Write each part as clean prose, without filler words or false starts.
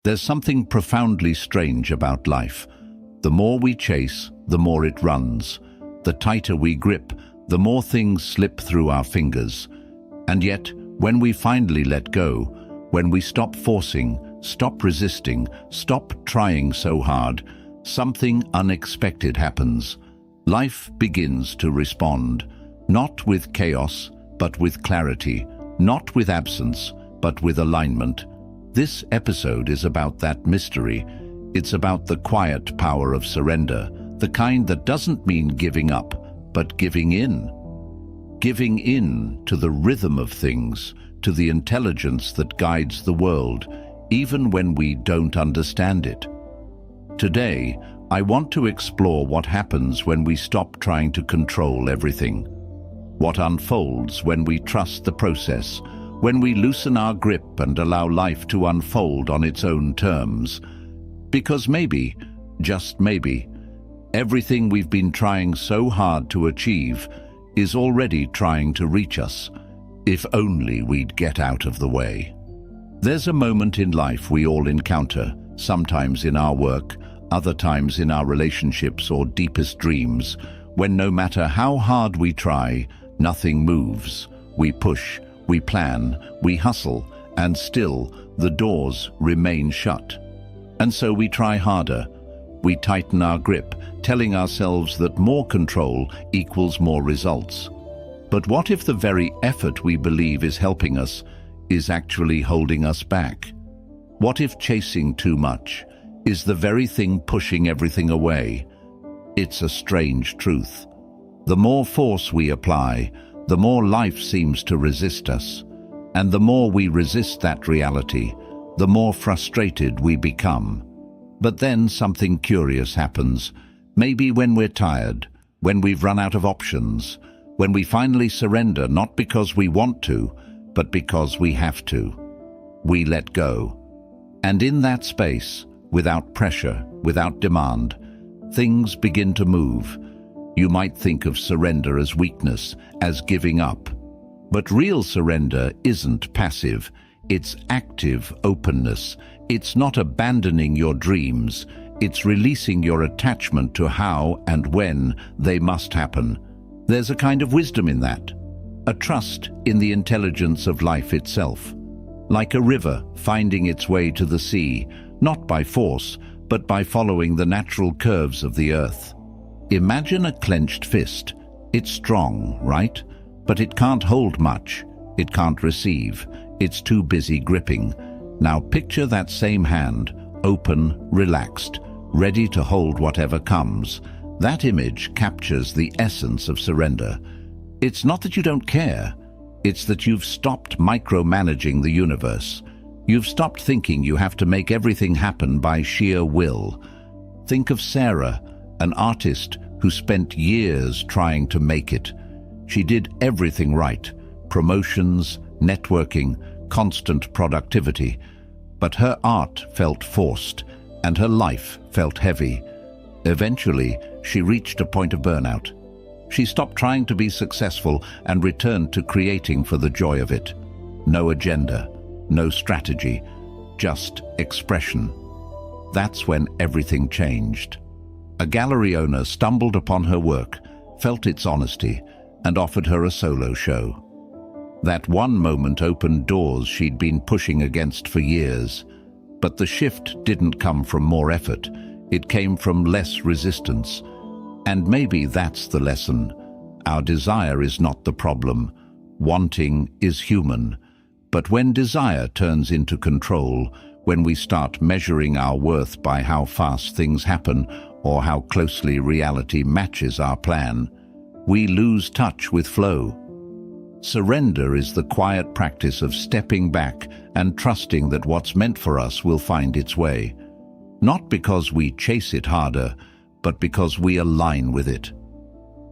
There's something profoundly strange about life. The more we chase, the more it runs. The tighter we grip, the more things slip through our fingers. And yet, when we finally let go, when we stop forcing, stop resisting, stop trying so hard, something unexpected happens. Life begins to respond, not with chaos, but with clarity, not with absence, but with alignment. This episode is about that mystery. It's about the quiet power of surrender, the kind that doesn't mean giving up, but giving in. Giving in to the rhythm of things, to the intelligence that guides the world, even when we don't understand it. Today, I want to explore what happens when we stop trying to control everything. What unfolds when we trust the process, when we loosen our grip and allow life to unfold on its own terms. Because maybe, just maybe, everything we've been trying so hard to achieve is already trying to reach us, if only we'd get out of the way. There's a moment in life we all encounter, sometimes in our work, other times in our relationships or deepest dreams, when no matter how hard we try, nothing moves. We push, we plan, we hustle, and still the doors remain shut. And so we try harder. We tighten our grip, telling ourselves that more control equals more results. But what if the very effort we believe is helping us is actually holding us back? What if chasing too much is the very thing pushing everything away? It's a strange truth. The more force we apply, the more life seems to resist us. And the more we resist that reality, the more frustrated we become. But then something curious happens. Maybe when we're tired, when we've run out of options, when we finally surrender not because we want to, but because we have to. We let go. And in that space, without pressure, without demand, things begin to move. You might think of surrender as weakness, as giving up. But real surrender isn't passive. It's active openness. It's not abandoning your dreams. It's releasing your attachment to how and when they must happen. There's a kind of wisdom in that. A trust in the intelligence of life itself. Like a river finding its way to the sea, not by force, but by following the natural curves of the earth. Imagine a clenched fist. It's strong, right? But it can't hold much. It can't receive. It's too busy gripping. Now picture that same hand, open, relaxed, ready to hold whatever comes. That image captures the essence of surrender. It's not that you don't care. It's that you've stopped micromanaging the universe. You've stopped thinking you have to make everything happen by sheer will. Think of Sarah, an artist who spent years trying to make it. She did everything right: promotions, networking, constant productivity. But her art felt forced, and her life felt heavy. Eventually, she reached a point of burnout. She stopped trying to be successful and returned to creating for the joy of it. No agenda, no strategy, just expression. That's when everything changed. A gallery owner stumbled upon her work, felt its honesty, and offered her a solo show. That one moment opened doors she'd been pushing against for years. But the shift didn't come from more effort. It came from less resistance. And maybe that's the lesson. Our desire is not the problem. Wanting is human. But when desire turns into control, when we start measuring our worth by how fast things happen or how closely reality matches our plan, we lose touch with flow. Surrender is the quiet practice of stepping back and trusting that what's meant for us will find its way. Not because we chase it harder, but because we align with it.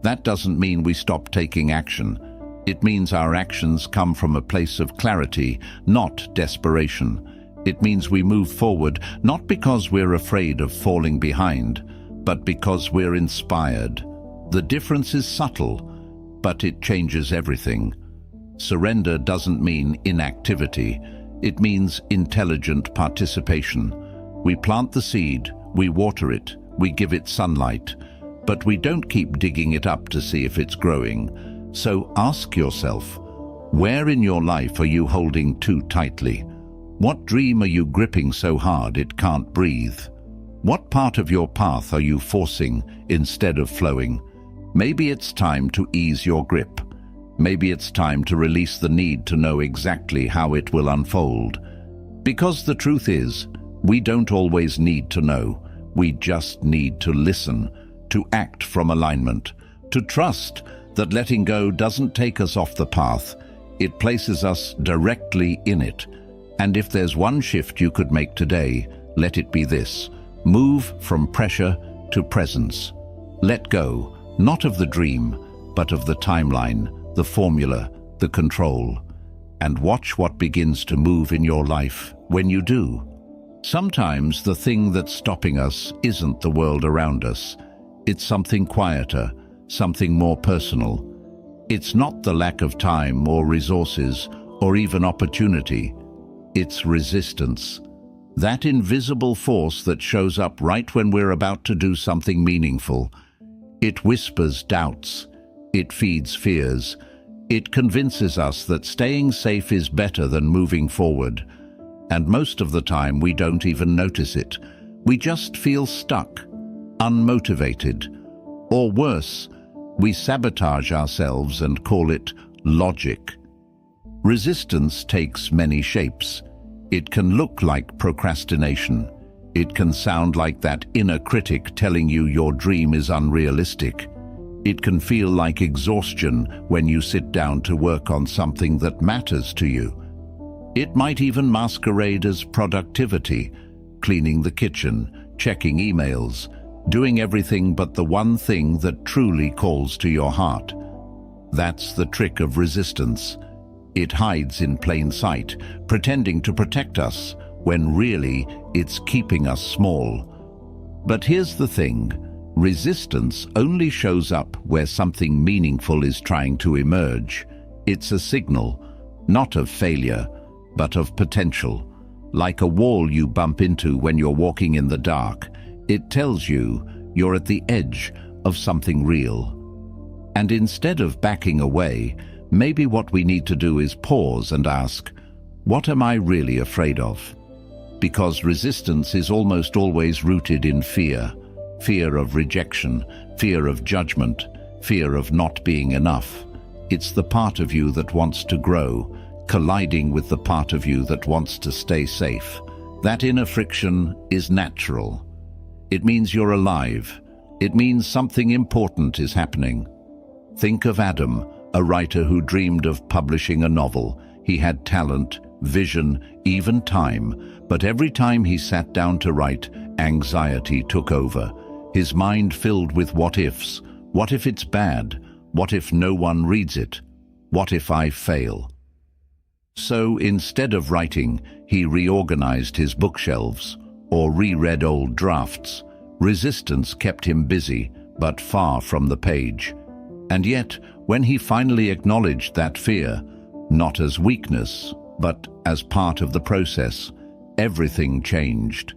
That doesn't mean we stop taking action. It means our actions come from a place of clarity, not desperation. It means we move forward not because we're afraid of falling behind, but because we're inspired. The difference is subtle, but it changes everything. Surrender doesn't mean inactivity. It means intelligent participation. We plant the seed, we water it, we give it sunlight, but we don't keep digging it up to see if it's growing. So ask yourself, where in your life are you holding too tightly? What dream are you gripping so hard it can't breathe? What part of your path are you forcing instead of flowing? Maybe it's time to ease your grip. Maybe it's time to release the need to know exactly how it will unfold. Because the truth is, we don't always need to know. We just need to listen, to act from alignment, to trust that letting go doesn't take us off the path. It places us directly in it. And if there's one shift you could make today, let it be this. Move from pressure to presence. Let go, not of the dream, but of the timeline, the formula, the control. And watch what begins to move in your life when you do. Sometimes the thing that's stopping us isn't the world around us. It's something quieter, something more personal. It's not the lack of time or resources or even opportunity. It's resistance. That invisible force that shows up right when we're about to do something meaningful. It whispers doubts. It feeds fears. It convinces us that staying safe is better than moving forward. And most of the time we don't even notice it. We just feel stuck, unmotivated. Or worse, we sabotage ourselves and call it logic. Resistance takes many shapes. It can look like procrastination. It can sound like that inner critic telling you your dream is unrealistic. It can feel like exhaustion when you sit down to work on something that matters to you. It might even masquerade as productivity, cleaning the kitchen, checking emails, doing everything but the one thing that truly calls to your heart. That's the trick of resistance. It hides in plain sight, pretending to protect us, when really it's keeping us small. But here's the thing, resistance only shows up where something meaningful is trying to emerge. It's a signal, not of failure, but of potential. Like a wall you bump into when you're walking in the dark, it tells you you're at the edge of something real. And instead of backing away, maybe what we need to do is pause and ask, what am I really afraid of? Because resistance is almost always rooted in fear. Fear of rejection, fear of judgment, fear of not being enough. It's the part of you that wants to grow, colliding with the part of you that wants to stay safe. That inner friction is natural. It means you're alive. It means something important is happening. Think of Adam, a writer who dreamed of publishing a novel. He had talent, vision, even time, but every time he sat down to write, anxiety took over. His mind filled with what-ifs. What if it's bad? What if no one reads it? What if I fail? So instead of writing, he reorganized his bookshelves or reread old drafts. Resistance kept him busy, but far from the page. And yet, when he finally acknowledged that fear, not as weakness, but as part of the process, everything changed.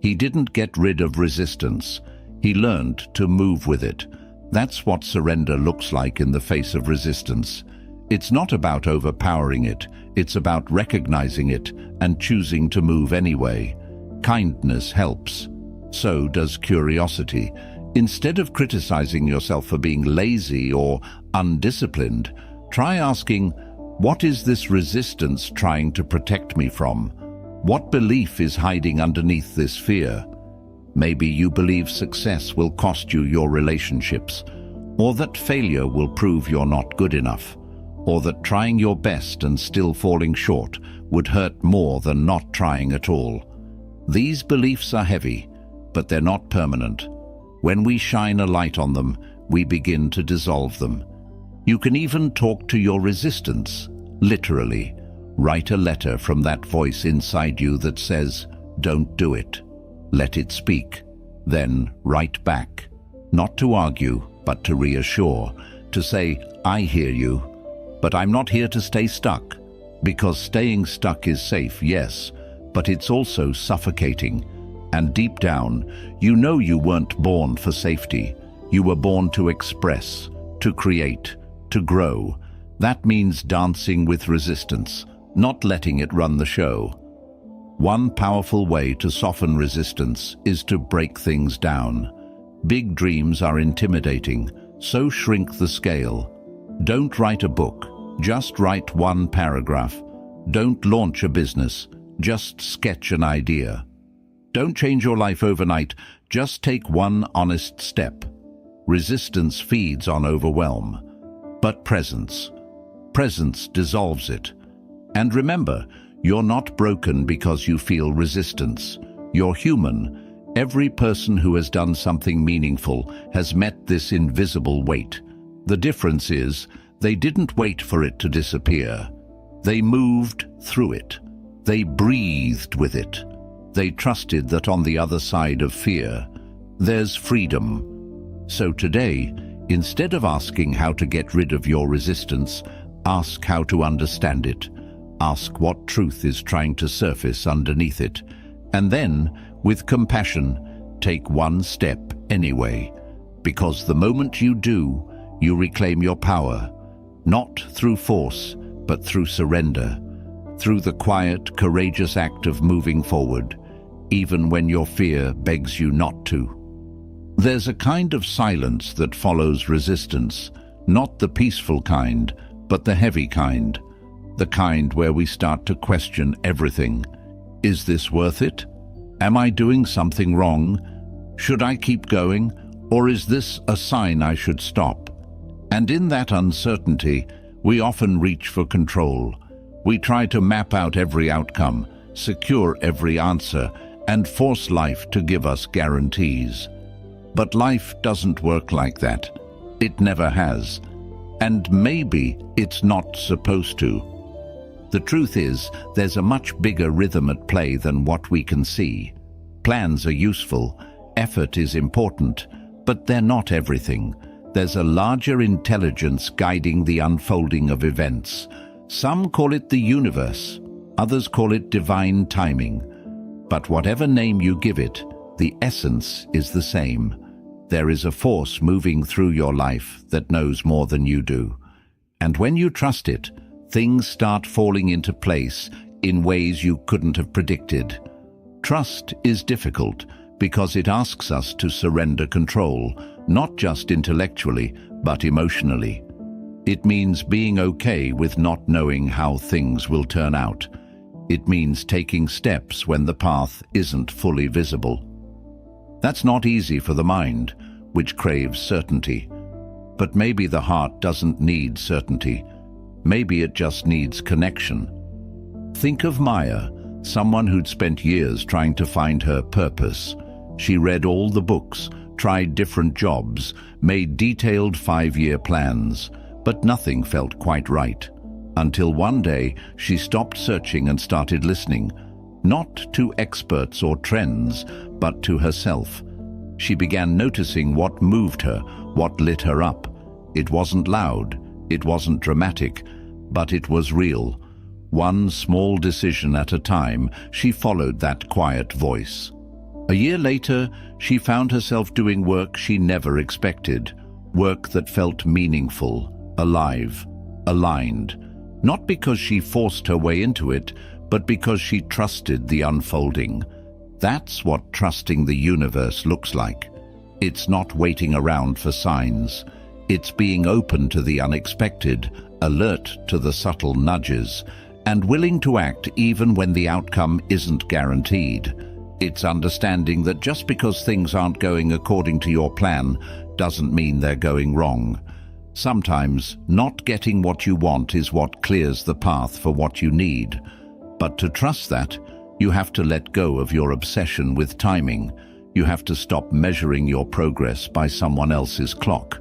He didn't get rid of resistance. He learned to move with it. That's what surrender looks like in the face of resistance. It's not about overpowering it. It's about recognizing it and choosing to move anyway. Kindness helps. So does curiosity. Instead of criticizing yourself for being lazy or undisciplined, try asking, what is this resistance trying to protect me from? What belief is hiding underneath this fear? Maybe you believe success will cost you your relationships, or that failure will prove you're not good enough, or that trying your best and still falling short would hurt more than not trying at all. These beliefs are heavy, but they're not permanent. When we shine a light on them, we begin to dissolve them. You can even talk to your resistance, literally. Write a letter from that voice inside you that says, don't do it. Let it speak. Then write back. Not to argue, but to reassure. To say, I hear you, but I'm not here to stay stuck. Because staying stuck is safe, yes, but it's also suffocating. And deep down, you know you weren't born for safety. You were born to express, to create, to grow. That means dancing with resistance, not letting it run the show. One powerful way to soften resistance is to break things down. Big dreams are intimidating, so shrink the scale. Don't write a book, just write one paragraph. Don't launch a business, just sketch an idea. Don't change your life overnight, just take one honest step. Resistance feeds on overwhelm, but presence dissolves it. And remember, you're not broken because you feel resistance. You're human. Every person who has done something meaningful has met this invisible weight. The difference is, they didn't wait for it to disappear. They moved through it. They breathed with it. They trusted that on the other side of fear, there's freedom. So today, instead of asking how to get rid of your resistance, ask how to understand it. Ask what truth is trying to surface underneath it. And then, with compassion, take one step anyway. Because the moment you do, you reclaim your power, not through force, but through surrender, through the quiet, courageous act of moving forward, even when your fear begs you not to. There's a kind of silence that follows resistance, not the peaceful kind, but the heavy kind, the kind where we start to question everything. Is this worth it? Am I doing something wrong? Should I keep going? Or is this a sign I should stop? And in that uncertainty, we often reach for control. We try to map out every outcome, secure every answer, and force life to give us guarantees. But life doesn't work like that. It never has. And maybe it's not supposed to. The truth is, there's a much bigger rhythm at play than what we can see. Plans are useful, effort is important, but they're not everything. There's a larger intelligence guiding the unfolding of events. Some call it the universe, others call it divine timing. But whatever name you give it, the essence is the same. There is a force moving through your life that knows more than you do. And when you trust it, things start falling into place in ways you couldn't have predicted. Trust is difficult because it asks us to surrender control, not just intellectually, but emotionally. It means being okay with not knowing how things will turn out. It means taking steps when the path isn't fully visible. That's not easy for the mind, which craves certainty. But maybe the heart doesn't need certainty. Maybe it just needs connection. Think of Maya, someone who'd spent years trying to find her purpose. She read all the books, tried different jobs, made detailed 5-year plans, but nothing felt quite right. Until one day, she stopped searching and started listening, not to experts or trends, but to herself. She began noticing what moved her, what lit her up. It wasn't loud, it wasn't dramatic, but it was real. One small decision at a time, she followed that quiet voice. A year later, she found herself doing work she never expected, work that felt meaningful, alive, aligned. Not because she forced her way into it, but because she trusted the unfolding. That's what trusting the universe looks like. It's not waiting around for signs. It's being open to the unexpected, alert to the subtle nudges, and willing to act even when the outcome isn't guaranteed. It's understanding that just because things aren't going according to your plan doesn't mean they're going wrong. Sometimes, not getting what you want is what clears the path for what you need. But to trust that, you have to let go of your obsession with timing. You have to stop measuring your progress by someone else's clock.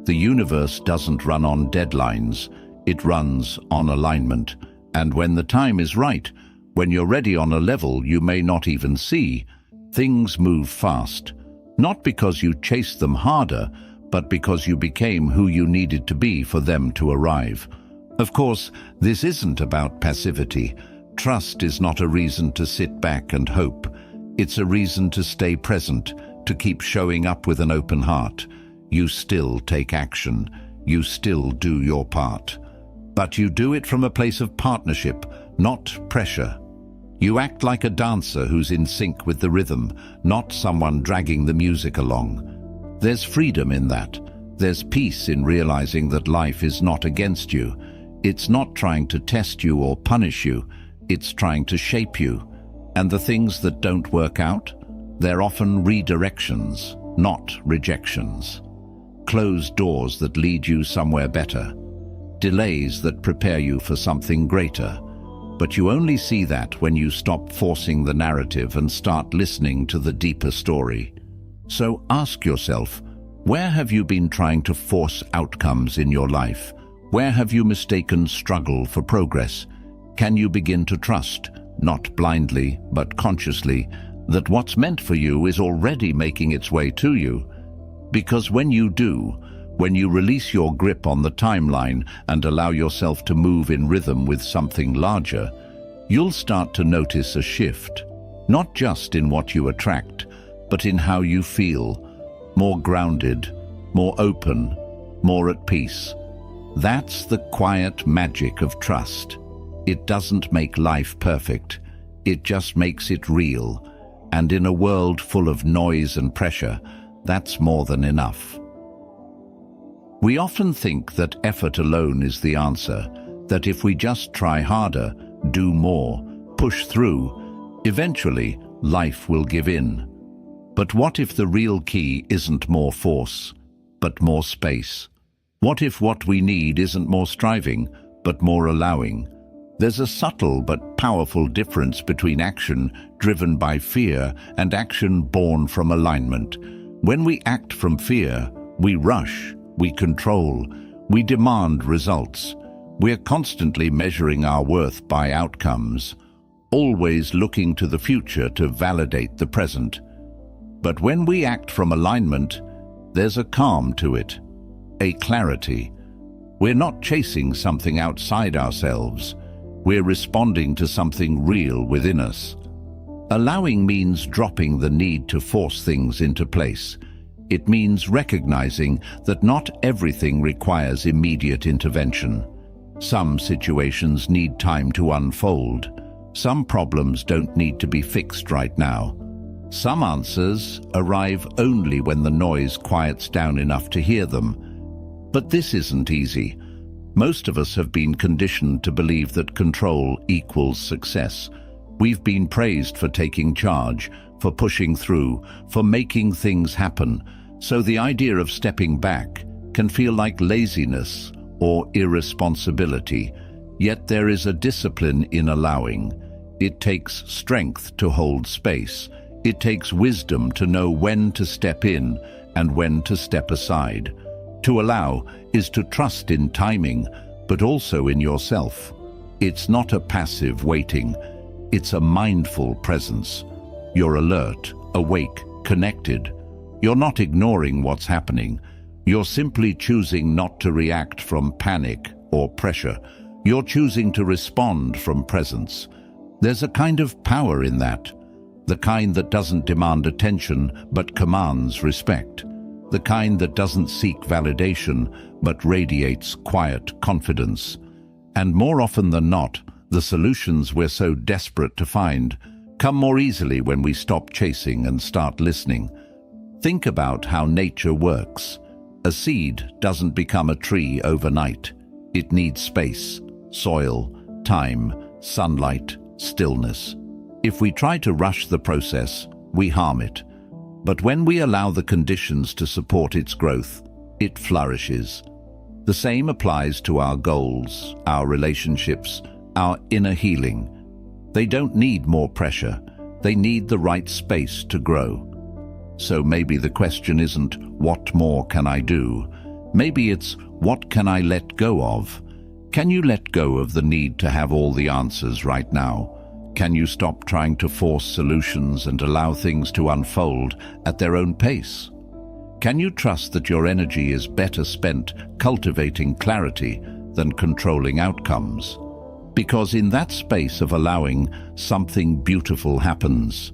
The universe doesn't run on deadlines. It runs on alignment. And when the time is right, when you're ready on a level you may not even see, things move fast. Not because you chased them harder, but because you became who you needed to be for them to arrive. Of course, this isn't about passivity. Trust is not a reason to sit back and hope. It's a reason to stay present, to keep showing up with an open heart. You still take action. You still do your part. But you do it from a place of partnership, not pressure. You act like a dancer who's in sync with the rhythm, not someone dragging the music along. There's freedom in that. There's peace in realizing that life is not against you. It's not trying to test you or punish you. It's trying to shape you. And the things that don't work out, they're often redirections, not rejections. Closed doors that lead you somewhere better. Delays that prepare you for something greater. But you only see that when you stop forcing the narrative and start listening to the deeper story. So ask yourself, where have you been trying to force outcomes in your life? Where have you mistaken struggle for progress? Can you begin to trust, not blindly but consciously, that what's meant for you is already making its way to you? Because when you do, when you release your grip on the timeline and allow yourself to move in rhythm with something larger, you'll start to notice a shift, not just in what you attract, but in how you feel, more grounded, more open, more at peace. That's the quiet magic of trust. It doesn't make life perfect, it just makes it real. And in a world full of noise and pressure, that's more than enough. We often think that effort alone is the answer, that if we just try harder, do more, push through, eventually life will give in. But what if the real key isn't more force, but more space? What if what we need isn't more striving, but more allowing? There's a subtle but powerful difference between action driven by fear and action born from alignment. When we act from fear, we rush, we control, we demand results. We're constantly measuring our worth by outcomes, always looking to the future to validate the present. But when we act from alignment, there's a calm to it, a clarity. We're not chasing something outside ourselves. We're responding to something real within us. Allowing means dropping the need to force things into place. It means recognizing that not everything requires immediate intervention. Some situations need time to unfold. Some problems don't need to be fixed right now. Some answers arrive only when the noise quiets down enough to hear them. But this isn't easy. Most of us have been conditioned to believe that control equals success. We've been praised for taking charge, for pushing through, for making things happen. So the idea of stepping back can feel like laziness or irresponsibility. Yet there is a discipline in allowing. It takes strength to hold space. It takes wisdom to know when to step in and when to step aside. To allow is to trust in timing, but also in yourself. It's not a passive waiting. It's a mindful presence. You're alert, awake, connected. You're not ignoring what's happening. You're simply choosing not to react from panic or pressure. You're choosing to respond from presence. There's a kind of power in that. The kind that doesn't demand attention but commands respect. The kind that doesn't seek validation but radiates quiet confidence. And more often than not, the solutions we're so desperate to find come more easily when we stop chasing and start listening. Think about how nature works. A seed doesn't become a tree overnight. It needs space, soil, time, sunlight, stillness. If we try to rush the process, we harm it. But when we allow the conditions to support its growth, it flourishes. The same applies to our goals, our relationships, our inner healing. They don't need more pressure. They need the right space to grow. So maybe the question isn't, what more can I do? Maybe it's, what can I let go of? Can you let go of the need to have all the answers right now? Can you stop trying to force solutions and allow things to unfold at their own pace? Can you trust that your energy is better spent cultivating clarity than controlling outcomes. Because in that space of allowing, something beautiful happens.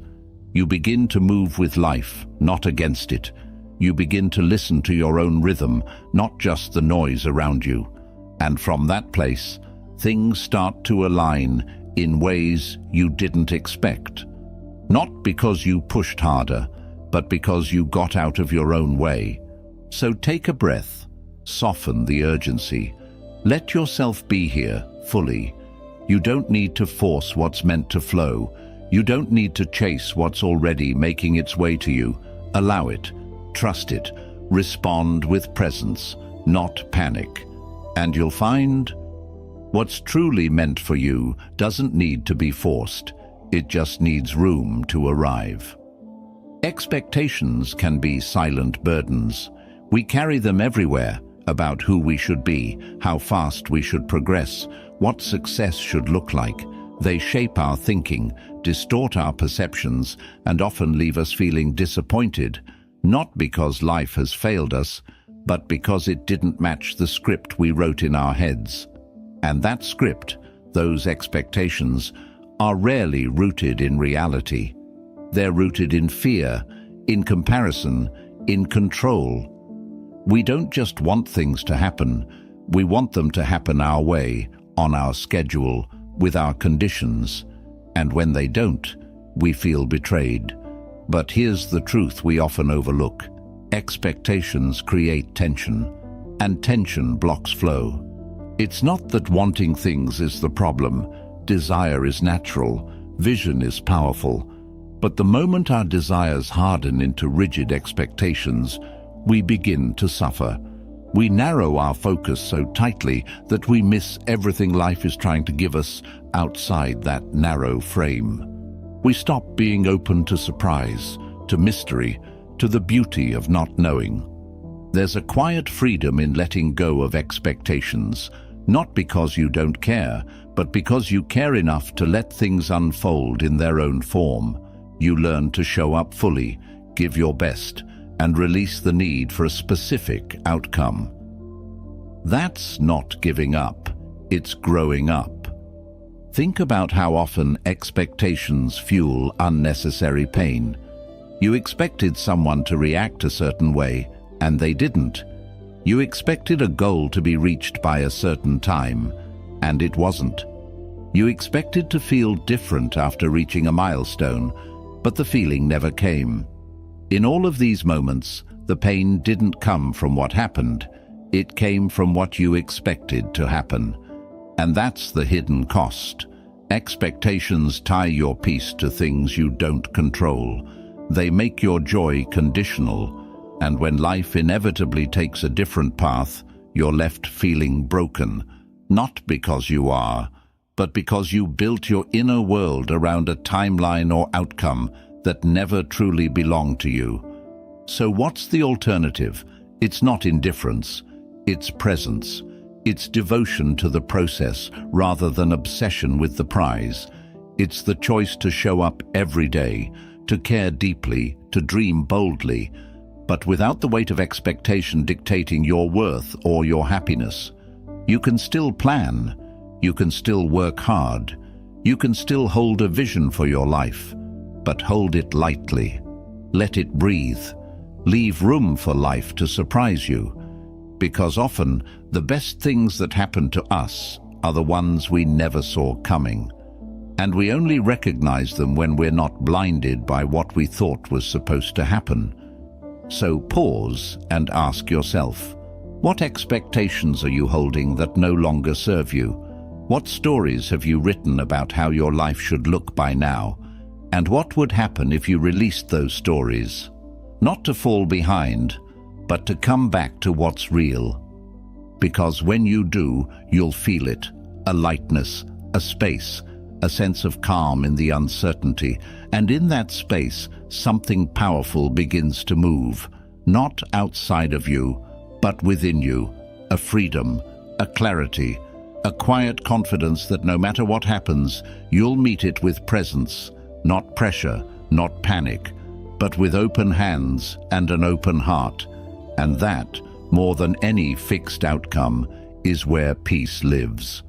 You begin to move with life, not against it. You begin to listen to your own rhythm, not just the noise around you. And from that place, things start to align in ways you didn't expect. Not because you pushed harder, but because you got out of your own way. So take a breath, soften the urgency. Let yourself be here, fully. You don't need to force what's meant to flow. You don't need to chase what's already making its way to you. Allow it, trust it, respond with presence, not panic. And you'll find what's truly meant for you doesn't need to be forced. It just needs room to arrive. Expectations can be silent burdens. We carry them everywhere, about who we should be, how fast we should progress, what success should look like. They shape our thinking, distort our perceptions, and often leave us feeling disappointed, not because life has failed us, but because it didn't match the script we wrote in our heads. And that script, those expectations, are rarely rooted in reality. They're rooted in fear, in comparison, in control. We don't just want things to happen, we want them to happen our way, on our schedule, with our conditions. And when they don't, we feel betrayed. But here's the truth we often overlook. Expectations create tension, and tension blocks flow. It's not that wanting things is the problem. Desire is natural, vision is powerful. But the moment our desires harden into rigid expectations, we begin to suffer. We narrow our focus so tightly that we miss everything life is trying to give us outside that narrow frame. We stop being open to surprise, to mystery, to the beauty of not knowing. There's a quiet freedom in letting go of expectations, not because you don't care, but because you care enough to let things unfold in their own form. You learn to show up fully, give your best, and release the need for a specific outcome. That's not giving up, it's growing up. Think about how often expectations fuel unnecessary pain. You expected someone to react a certain way, and they didn't. You expected a goal to be reached by a certain time, and it wasn't. You expected to feel different after reaching a milestone, but the feeling never came. In all of these moments, the pain didn't come from what happened. It came from what you expected to happen. And that's the hidden cost. Expectations tie your peace to things you don't control. They make your joy conditional. And when life inevitably takes a different path, you're left feeling broken. Not because you are, but because you built your inner world around a timeline or outcome that never truly belonged to you. So what's the alternative? It's not indifference, it's presence. It's devotion to the process rather than obsession with the prize. It's the choice to show up every day, to care deeply, to dream boldly, but without the weight of expectation dictating your worth or your happiness. You can still plan, you can still work hard, you can still hold a vision for your life, but hold it lightly. Let it breathe. Leave room for life to surprise you. Because often, the best things that happen to us are the ones we never saw coming. And we only recognize them when we're not blinded by what we thought was supposed to happen. So pause and ask yourself, what expectations are you holding that no longer serve you? What stories have you written about how your life should look by now? And what would happen if you released those stories? Not to fall behind, but to come back to what's real. Because when you do, you'll feel it, a lightness, a space, a sense of calm in the uncertainty, and in that space, something powerful begins to move, not outside of you, but within you, a freedom, a clarity, a quiet confidence that no matter what happens, you'll meet it with presence, not pressure, not panic, but with open hands and an open heart. And that, more than any fixed outcome, is where peace lives.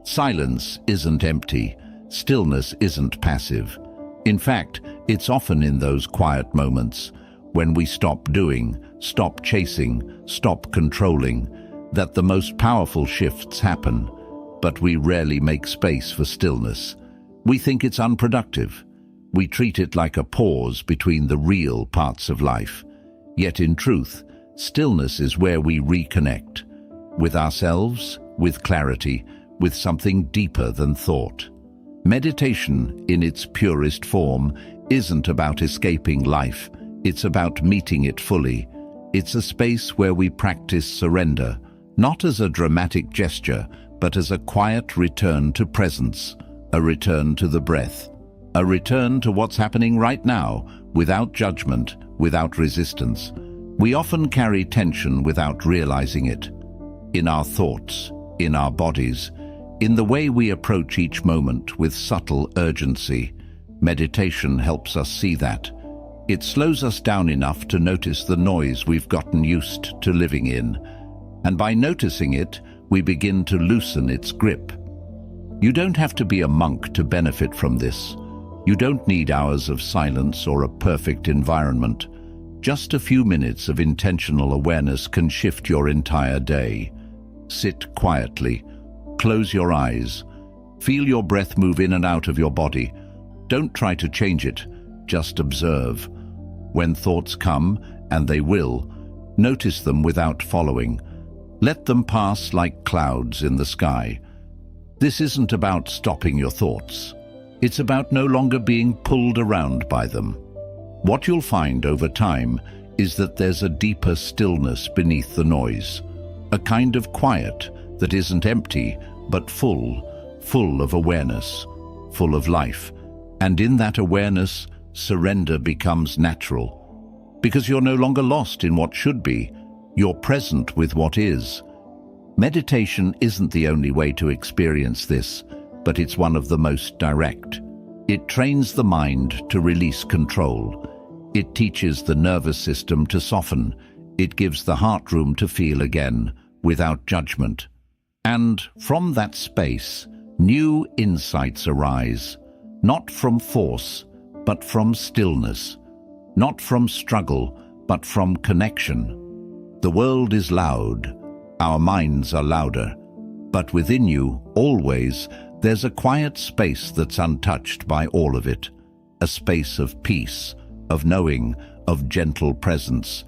Silence isn't empty. Stillness isn't passive. In fact, it's often in those quiet moments, when we stop doing, stop chasing, stop controlling, that the most powerful shifts happen. But we rarely make space for stillness. We think it's unproductive. We treat it like a pause between the real parts of life. Yet in truth, stillness is where we reconnect with ourselves, with clarity, with something deeper than thought. Meditation, in its purest form, isn't about escaping life. It's about meeting it fully. It's a space where we practice surrender, not as a dramatic gesture, but as a quiet return to presence, a return to the breath, a return to what's happening right now, without judgment, without resistance. We often carry tension without realizing it, in our thoughts, in our bodies, in the way we approach each moment with subtle urgency. Meditation helps us see that. It slows us down enough to notice the noise we've gotten used to living in. And by noticing it, we begin to loosen its grip. You don't have to be a monk to benefit from this. You don't need hours of silence or a perfect environment. Just a few minutes of intentional awareness can shift your entire day. Sit quietly. Close your eyes. Feel your breath move in and out of your body. Don't try to change it. Just observe. When thoughts come, and they will, notice them without following. Let them pass like clouds in the sky. This isn't about stopping your thoughts. It's about no longer being pulled around by them. What you'll find over time is that there's a deeper stillness beneath the noise, a kind of quiet that isn't empty, but full of awareness, full of life. And in that awareness, surrender becomes natural, because you're no longer lost in what should be. You're present with what is. Meditation isn't the only way to experience this, but it's one of the most direct. It trains the mind to release control. It teaches the nervous system to soften. It gives the heart room to feel again, without judgment. And from that space, new insights arise, not from force, but from stillness, not from struggle, but from connection. The world is loud, our minds are louder, but within you, always, there's a quiet space that's untouched by all of it, a space of peace, of knowing, of gentle presence.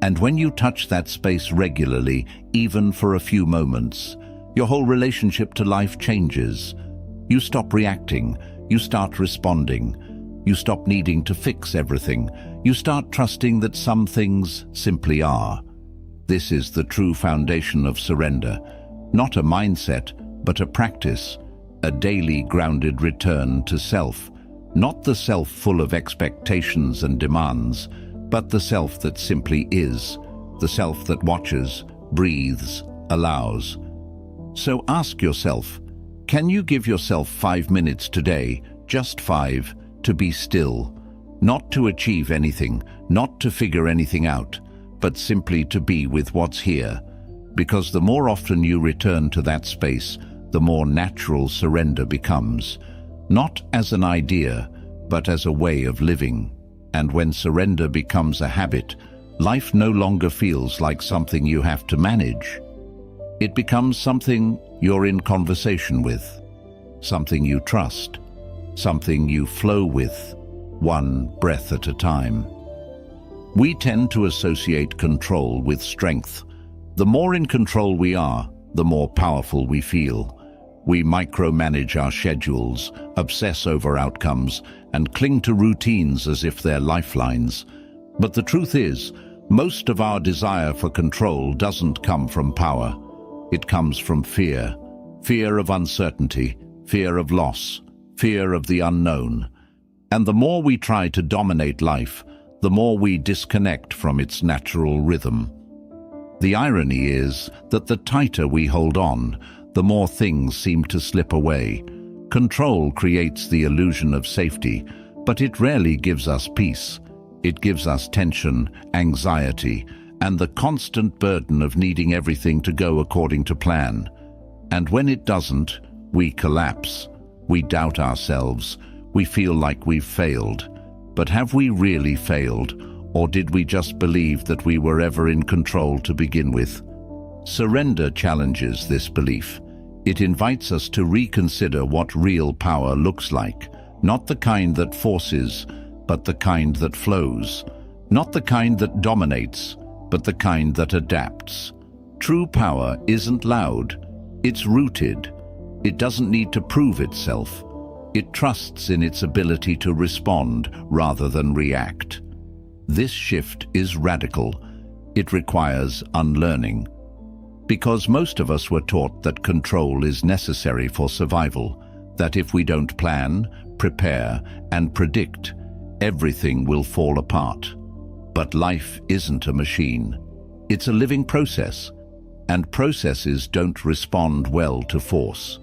And when you touch that space regularly, even for a few moments, your whole relationship to life changes. You stop reacting, you start responding, you stop needing to fix everything, you start trusting that some things simply are. This is the true foundation of surrender, not a mindset, but a practice, a daily grounded return to self, not the self full of expectations and demands, but the self that simply is, the self that watches, breathes, allows. So ask yourself, can you give yourself 5 minutes today, just 5, to be still, not to achieve anything, not to figure anything out, but simply to be with what's here? Because the more often you return to that space, the more natural surrender becomes, not as an idea, but as a way of living. And when surrender becomes a habit, life no longer feels like something you have to manage. It becomes something you're in conversation with, something you trust, something you flow with, one breath at a time. We tend to associate control with strength. The more in control we are, the more powerful we feel. We micromanage our schedules, obsess over outcomes, and cling to routines as if they're lifelines. But the truth is, most of our desire for control doesn't come from power. It comes from fear. Fear of uncertainty, fear of loss, fear of the unknown. And the more we try to dominate life, the more we disconnect from its natural rhythm. The irony is that the tighter we hold on, the more things seem to slip away. Control creates the illusion of safety, but it rarely gives us peace. It gives us tension, anxiety, and the constant burden of needing everything to go according to plan. And when it doesn't, we collapse. We doubt ourselves. We feel like we've failed. But have we really failed, or did we just believe that we were ever in control to begin with? Surrender challenges this belief. It invites us to reconsider what real power looks like, not the kind that forces, but the kind that flows, not the kind that dominates, but the kind that adapts. True power isn't loud, it's rooted. It doesn't need to prove itself. It trusts in its ability to respond rather than react. This shift is radical. It requires unlearning. Because most of us were taught that control is necessary for survival, that if we don't plan, prepare, and predict, everything will fall apart. But life isn't a machine. It's a living process, and processes don't respond well to force.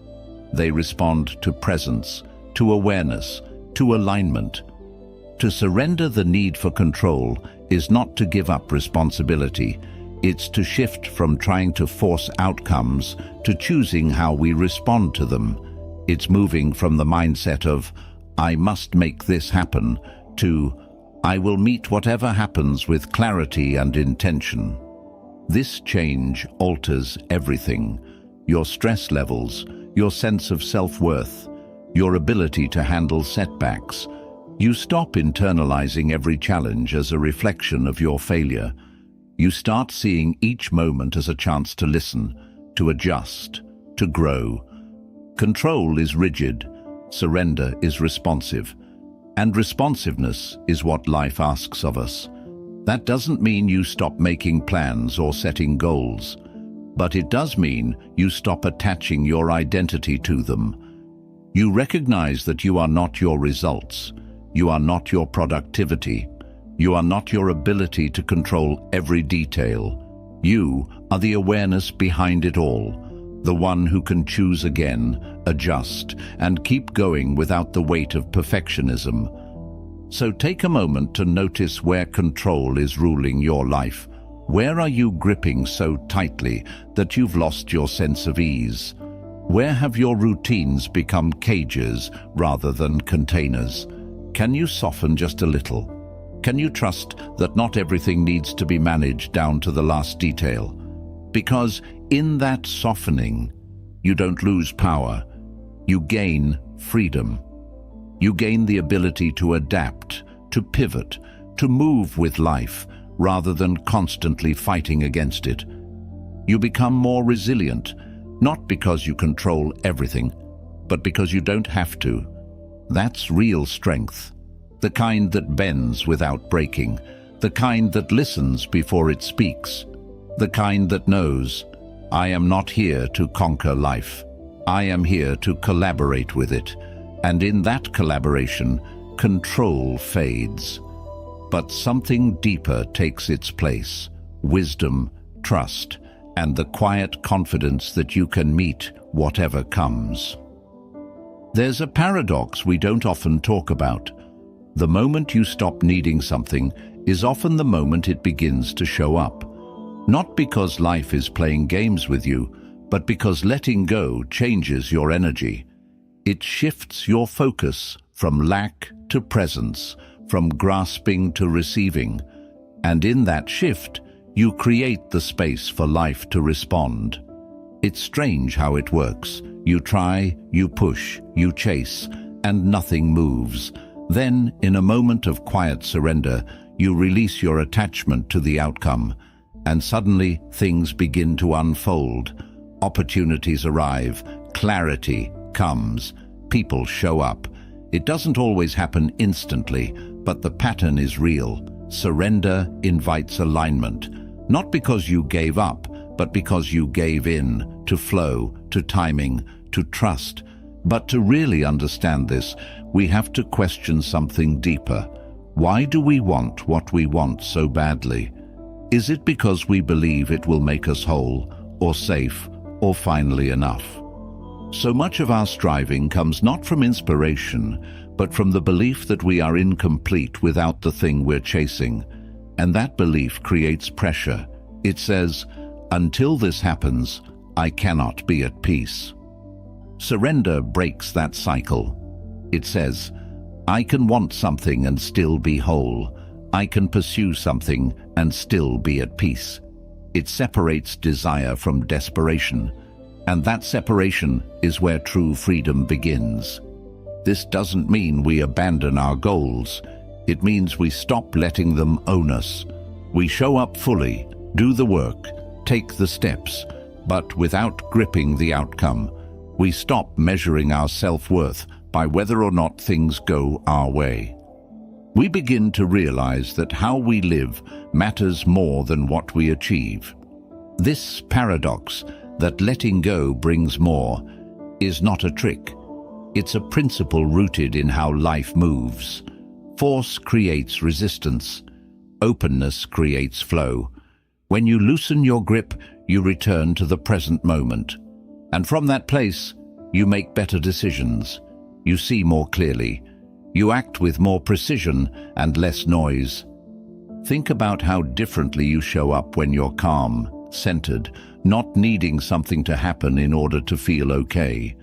They respond to presence, to awareness, to alignment. To surrender the need for control is not to give up responsibility. It's to shift from trying to force outcomes to choosing how we respond to them. It's moving from the mindset of, "I must make this happen," to, "I will meet whatever happens with clarity and intention." This change alters everything: your stress levels, your sense of self-worth, your ability to handle setbacks. You stop internalizing every challenge as a reflection of your failure. You start seeing each moment as a chance to listen, to adjust, to grow. Control is rigid, surrender is responsive, and responsiveness is what life asks of us. That doesn't mean you stop making plans or setting goals, but it does mean you stop attaching your identity to them. You recognize that you are not your results, you are not your productivity, you are not your ability to control every detail. You are the awareness behind it all, the one who can choose again, adjust, and keep going without the weight of perfectionism. So take a moment to notice where control is ruling your life. Where are you gripping so tightly that you've lost your sense of ease? Where have your routines become cages rather than containers? Can you soften just a little? Can you trust that not everything needs to be managed down to the last detail? Because in that softening, you don't lose power, you gain freedom. You gain the ability to adapt, to pivot, to move with life, rather than constantly fighting against it. You become more resilient, not because you control everything, but because you don't have to. That's real strength. The kind that bends without breaking, the kind that listens before it speaks, the kind that knows, "I am not here to conquer life. I am here to collaborate with it." And in that collaboration, control fades. But something deeper takes its place: wisdom, trust, and the quiet confidence that you can meet whatever comes. There's a paradox we don't often talk about. The moment you stop needing something is often the moment it begins to show up. Not because life is playing games with you, but because letting go changes your energy. It shifts your focus from lack to presence, from grasping to receiving. And in that shift, you create the space for life to respond. It's strange how it works. You try, you push, you chase, and nothing moves. Then, in a moment of quiet surrender, you release your attachment to the outcome, and suddenly things begin to unfold. Opportunities arrive, clarity comes, people show up. It doesn't always happen instantly, but the pattern is real. Surrender invites alignment, not because you gave up, but because you gave in to flow, to timing, to trust. But to really understand this, we have to question something deeper. Why do we want what we want so badly? Is it because we believe it will make us whole, or safe, or finally enough? So much of our striving comes not from inspiration, but from the belief that we are incomplete without the thing we're chasing. And that belief creates pressure. It says, until this happens, I cannot be at peace. Surrender breaks that cycle. It says, I can want something and still be whole. I can pursue something and still be at peace. It separates desire from desperation, and that separation is where true freedom begins. This doesn't mean we abandon our goals. It means we stop letting them own us. We show up fully, do the work, take the steps, but without gripping the outcome. We stop measuring our self-worth by whether or not things go our way. We begin to realize that how we live matters more than what we achieve. This paradox, that letting go brings more, is not a trick. It's a principle rooted in how life moves. Force creates resistance. Openness creates flow. When you loosen your grip, you return to the present moment. And from that place, you make better decisions. You see more clearly. You act with more precision and less noise. Think about how differently you show up when you're calm, centered, not needing something to happen in order to feel okay.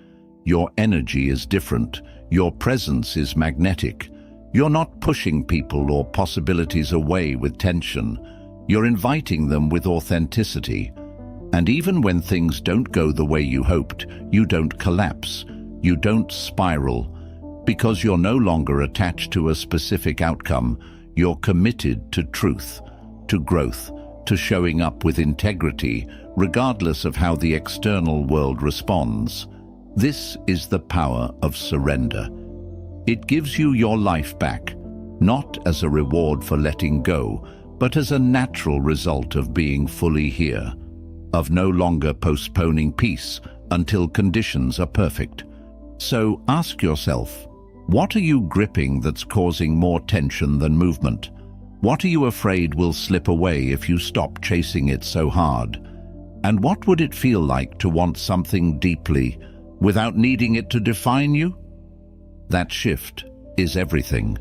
Your energy is different. Your presence is magnetic. You're not pushing people or possibilities away with tension. You're inviting them with authenticity. And even when things don't go the way you hoped, you don't collapse. You don't spiral. Because you're no longer attached to a specific outcome, you're committed to truth, to growth, to showing up with integrity, regardless of how the external world responds. This is the power of surrender. It gives you your life back, not as a reward for letting go, but as a natural result of being fully here, of no longer postponing peace until conditions are perfect. So ask yourself, what are you gripping that's causing more tension than movement? What are you afraid will slip away if you stop chasing it so hard? And what would it feel like to want something deeply without needing it to define you? That shift is everything.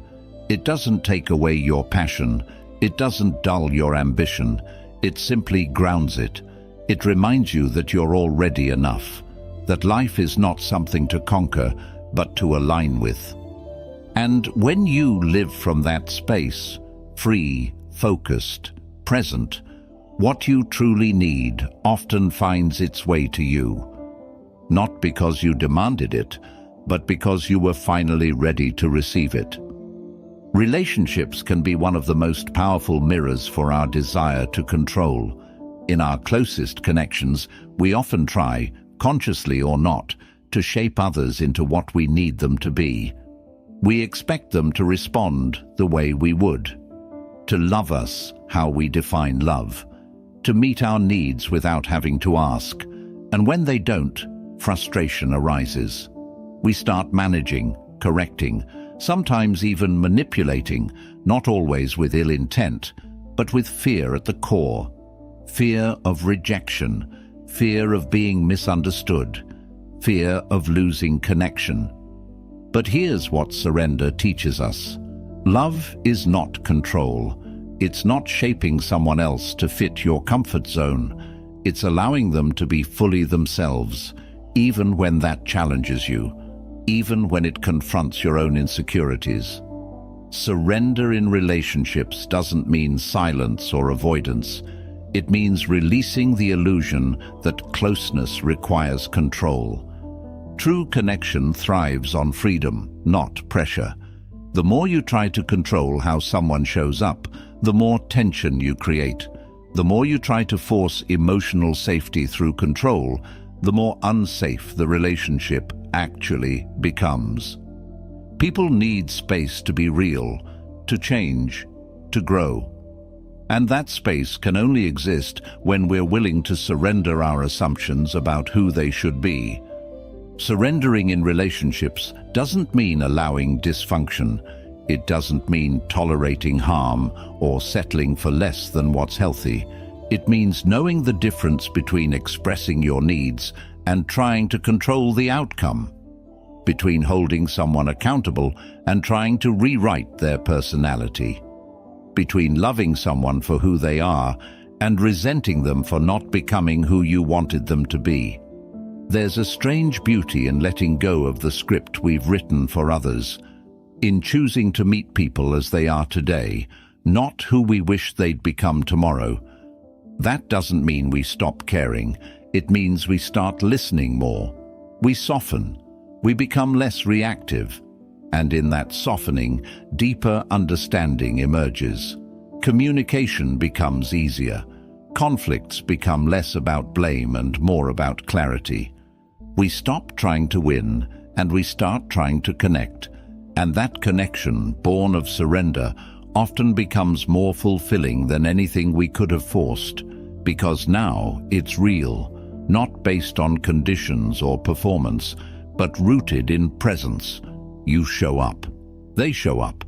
It doesn't take away your passion. It doesn't dull your ambition. It simply grounds it. It reminds you that you're already enough, that life is not something to conquer, but to align with. And when you live from that space, free, focused, present, what you truly need often finds its way to you. Not because you demanded it, but because you were finally ready to receive it. Relationships can be one of the most powerful mirrors for our desire to control. In our closest connections, we often try, consciously or not, to shape others into what we need them to be. We expect them to respond the way we would, to love us how we define love, to meet our needs without having to ask. And when they don't, frustration arises. We start managing, correcting, sometimes even manipulating, not always with ill intent, but with fear at the core. Fear of rejection, fear of being misunderstood, fear of losing connection. But here's what surrender teaches us. Love is not control. It's not shaping someone else to fit your comfort zone. It's allowing them to be fully themselves, even when that challenges you, even when it confronts your own insecurities. Surrender in relationships doesn't mean silence or avoidance. It means releasing the illusion that closeness requires control. True connection thrives on freedom, not pressure. The more you try to control how someone shows up, the more tension you create. The more you try to force emotional safety through control, the more unsafe the relationship actually becomes. People need space to be real, to change, to grow. And that space can only exist when we're willing to surrender our assumptions about who they should be. Surrendering in relationships doesn't mean allowing dysfunction. It doesn't mean tolerating harm or settling for less than what's healthy. It means knowing the difference between expressing your needs and trying to control the outcome, between holding someone accountable and trying to rewrite their personality. between loving someone for who they are and resenting them for not becoming who you wanted them to be. There's a strange beauty in letting go of the script we've written for others, in choosing to meet people as they are today, not who we wish they'd become tomorrow. That doesn't mean we stop caring. It means we start listening more. We soften. We become less reactive. And in that softening, deeper understanding emerges. Communication becomes easier. Conflicts become less about blame and more about clarity. We stop trying to win and we start trying to connect. And that connection, born of surrender, often becomes more fulfilling than anything we could have forced, because now it's real, not based on conditions or performance, but rooted in presence. You show up. They show up.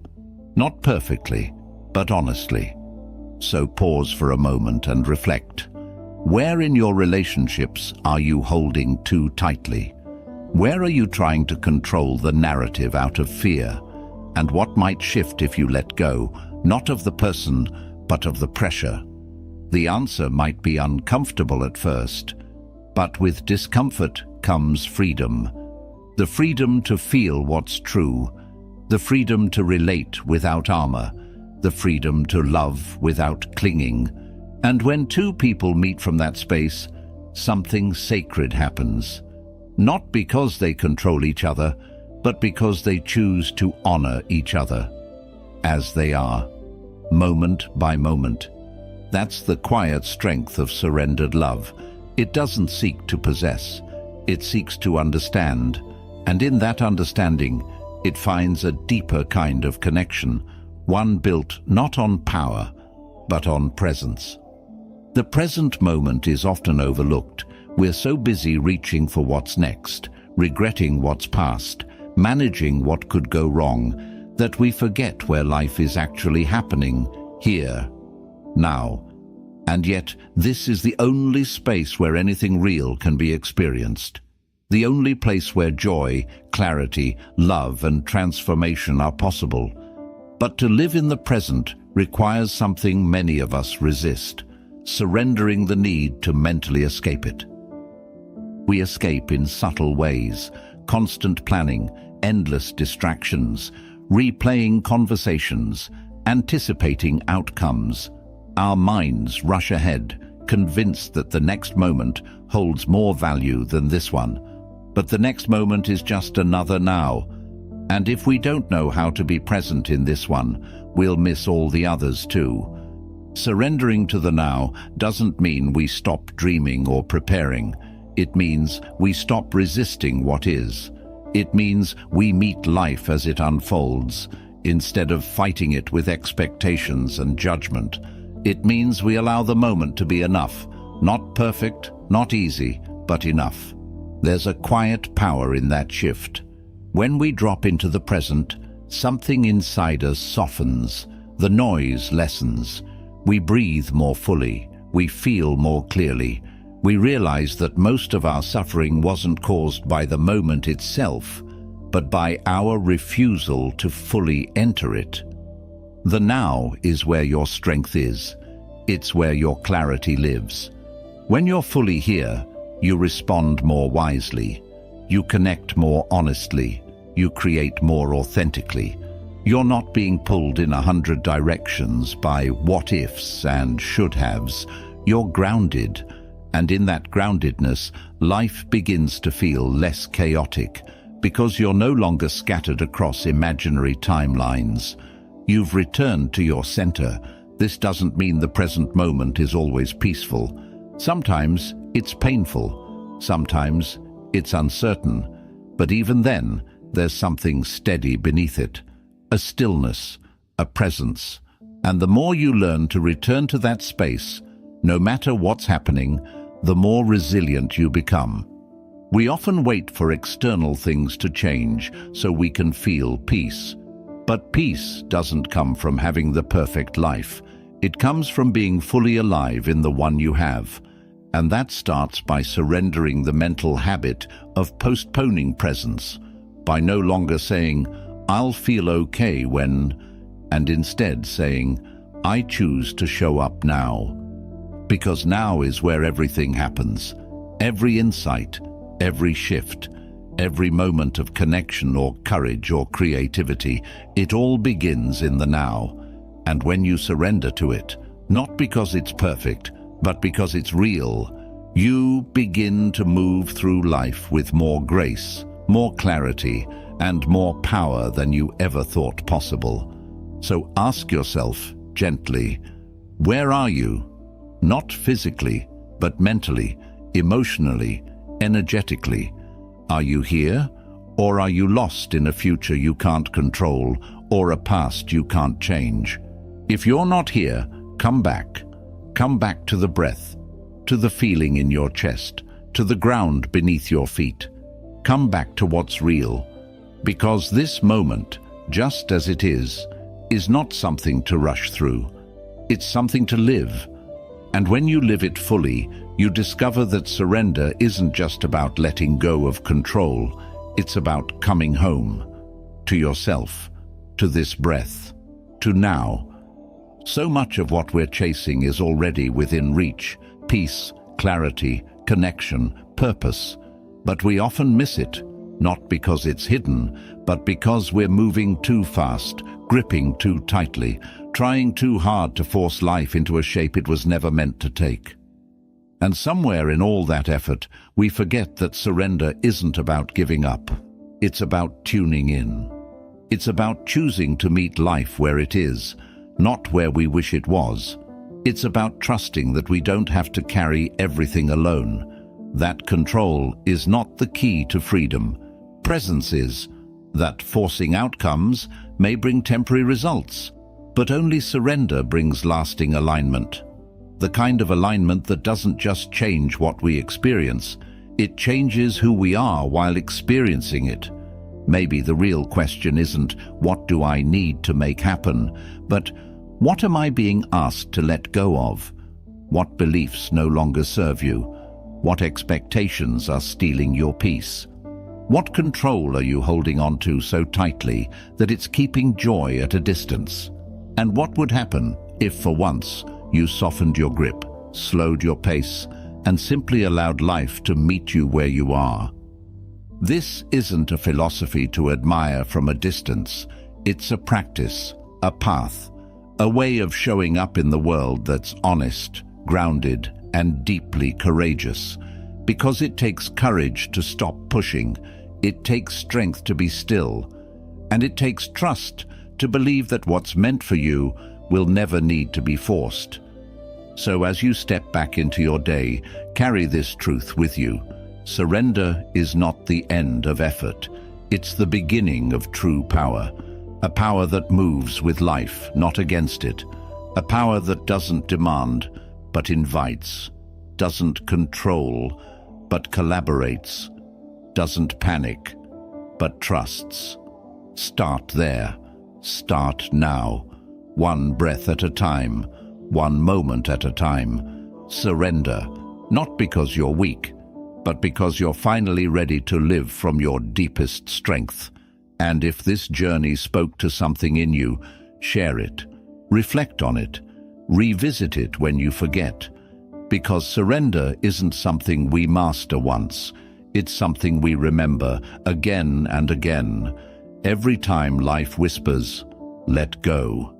Not perfectly, but honestly. So pause for a moment and reflect. Where in your relationships are you holding too tightly? Where are you trying to control the narrative out of fear? And what might shift if you let go, not of the person, but of the pressure? The answer might be uncomfortable at first, but with discomfort comes freedom. The freedom to feel what's true, the freedom to relate without armor, the freedom to love without clinging. And when two people meet from that space, something sacred happens. Not because they control each other, but because they choose to honor each other as they are, moment by moment. That's the quiet strength of surrendered love. It doesn't seek to possess, it seeks to understand, and in that understanding, it finds a deeper kind of connection, one built not on power, but on presence. The present moment is often overlooked. We're so busy reaching for what's next, regretting what's past, managing what could go wrong, that we forget where life is actually happening, here, now. And yet, this is the only space where anything real can be experienced. The only place where joy, clarity, love, and transformation are possible. But to live in the present requires something many of us resist, surrendering the need to mentally escape it. We escape in subtle ways, constant planning, endless distractions, replaying conversations, anticipating outcomes. Our minds rush ahead, convinced that the next moment holds more value than this one. But the next moment is just another now. And if we don't know how to be present in this one, we'll miss all the others too. Surrendering to the now doesn't mean we stop dreaming or preparing. It means we stop resisting what is. It means we meet life as it unfolds, instead of fighting it with expectations and judgment. It means we allow the moment to be enough, not perfect, not easy, but enough. There's a quiet power in that shift. When we drop into the present, something inside us softens, the noise lessens. We breathe more fully, we feel more clearly. We realize that most of our suffering wasn't caused by the moment itself, but by our refusal to fully enter it. The now is where your strength is. It's where your clarity lives. When you're fully here, you respond more wisely. You connect more honestly. You create more authentically. You're not being pulled in 100 directions by what-ifs and should-haves. You're grounded. And in that groundedness, life begins to feel less chaotic, because you're no longer scattered across imaginary timelines. You've returned to your center. This doesn't mean the present moment is always peaceful. Sometimes it's painful. Sometimes it's uncertain. But even then, there's something steady beneath it. A stillness, a presence. And the more you learn to return to that space, no matter what's happening, the more resilient you become. We often wait for external things to change so we can feel peace. But peace doesn't come from having the perfect life. It comes from being fully alive in the one you have. And that starts by surrendering the mental habit of postponing presence, by no longer saying, "I'll feel okay when," and instead saying, I choose to show up now. Because now is where everything happens. Every insight, every shift, every moment of connection or courage or creativity, it all begins in the now. And when you surrender to it, not because it's perfect, but because it's real, you begin to move through life with more grace, more clarity, and more power than you ever thought possible. So ask yourself gently, where are you? Not physically, but mentally, emotionally, energetically. Are you here, or are you lost in a future you can't control, or a past you can't change? If you're not here, come back. Come back to the breath, to the feeling in your chest, to the ground beneath your feet. Come back to what's real, because this moment, just as it is not something to rush through. It's something to live. And when you live it fully, you discover that surrender isn't just about letting go of control. It's about coming home, to yourself, to this breath, to now. So much of what we're chasing is already within reach: peace, clarity, connection, purpose. But we often miss it, not because it's hidden, but because we're moving too fast, gripping too tightly, trying too hard to force life into a shape it was never meant to take. And somewhere in all that effort, we forget that surrender isn't about giving up. It's about tuning in. It's about choosing to meet life where it is, not where we wish it was. It's about trusting that we don't have to carry everything alone. That control is not the key to freedom. Presence is. That forcing outcomes may bring temporary results, but only surrender brings lasting alignment. The kind of alignment that doesn't just change what we experience, it changes who we are while experiencing it. Maybe the real question isn't, what do I need to make happen, but what am I being asked to let go of? What beliefs no longer serve you? What expectations are stealing your peace? What control are you holding on to so tightly that it's keeping joy at a distance? And what would happen if, for once, you softened your grip, slowed your pace, and simply allowed life to meet you where you are? This isn't a philosophy to admire from a distance. It's a practice, a path, a way of showing up in the world that's honest, grounded, and deeply courageous. Because it takes courage to stop pushing, it takes strength to be still, and it takes trust to believe that what's meant for you will never need to be forced. So as you step back into your day, carry this truth with you. Surrender is not the end of effort. It's the beginning of true power. A power that moves with life, not against it. A power that doesn't demand, but invites. Doesn't control, but collaborates. Doesn't panic, but trusts. Start there. Start now. One breath at a time. One moment at a time. Surrender, not because you're weak, but because you're finally ready to live from your deepest strength. And if this journey spoke to something in you, share it. Reflect on it. Revisit it when you forget. Because surrender isn't something we master once. It's something we remember again and again. Every time life whispers, let go.